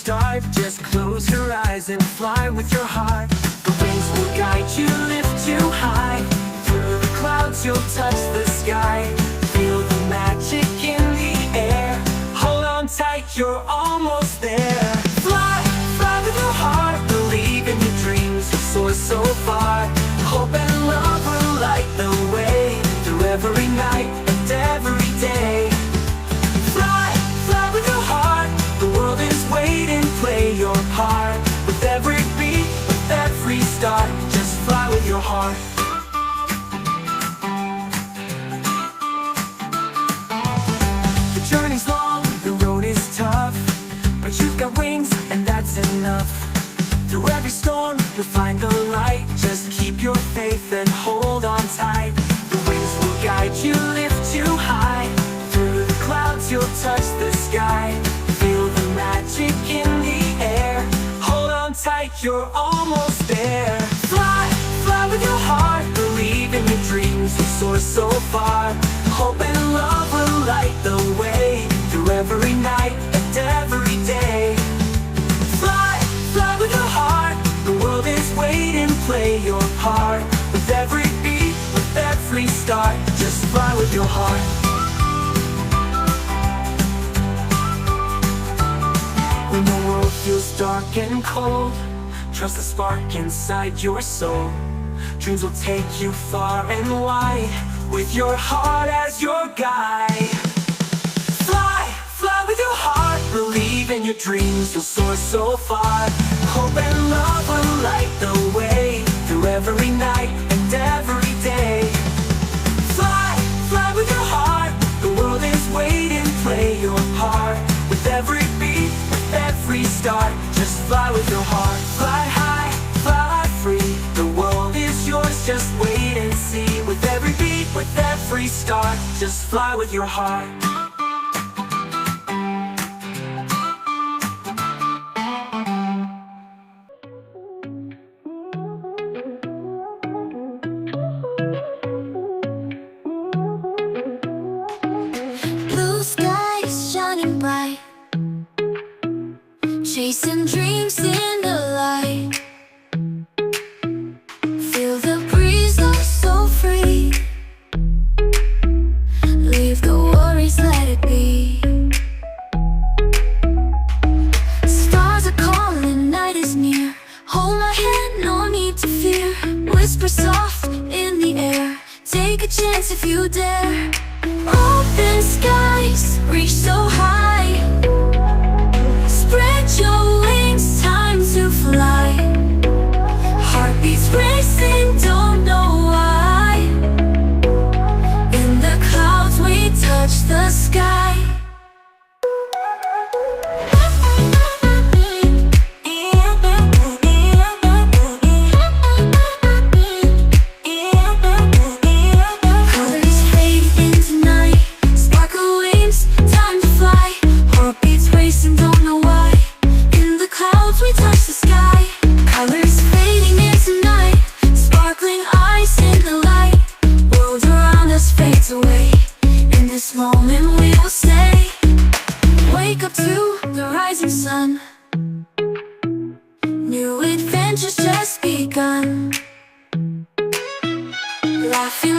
start, just close your eyes and fly with your heart. The wings will guide you, lift you high. Through the clouds you'll touch the sky. Feel the magic in the air. Hold on tight, you're almost there. Fly, fly with your heart. Believe in your dreams, you'll soar so far. Hope and love will light the way. Through every night and every day. Fly, fly with your heart. The world is waiting, play your part. With every beat, with every start, just fly with your heart. The journey's long, the road is tough, but you've got wings and that's enough. Through every storm, you'll find the light. Just keep your faith and hold on tight. The wings will guide you, lift you high. Through the clouds, you'll touch the sky. Feel the magic in the air. Hold on tight, you're almost there. Fly, fly with your heart. Believe in your dreams, you'll soar so far. Hope and love will light the way. Through every night and every day. Fly, fly with your heart. The world is waiting, play your part. With every beat, with every start, just fly with your heart. When the world feels dark and cold, trust the spark inside your soul. Dreams will take you far and wide, with your heart as your guide. Fly, fly with your heart. Believe in your dreams, you'll soar so far. Hope and love will light the way. Through every night and every day. Fly, fly with your heart. The world is waiting, play your part. With every beat, with every start, just fly with your heart. Fly high, fly free. The world is yours, just wait and see. With every beat, with every start, just fly with your heart. Blue skies shining bright, chasing dreams in the light. Feel the breeze, oh so free. Leave the worries, let it be. Stars are calling, night is near. Hold my hand, no need to fear. Whisper soft in the air. Take a chance if you dare. Open skies, reach so high. Spread your wings, time to fly. Heartbeats racing, don't know why. In the clouds we touch the sky. Colors fade into night. Sparkle wings, time to fly. Heartbeats racing, don't know why. In the clouds we touch the sky. Colors fading into night. Sparkling eyes in the light. World around us fades away. In this moment we will stay. Wake up to the rising sun. New adventures just begun. Laughing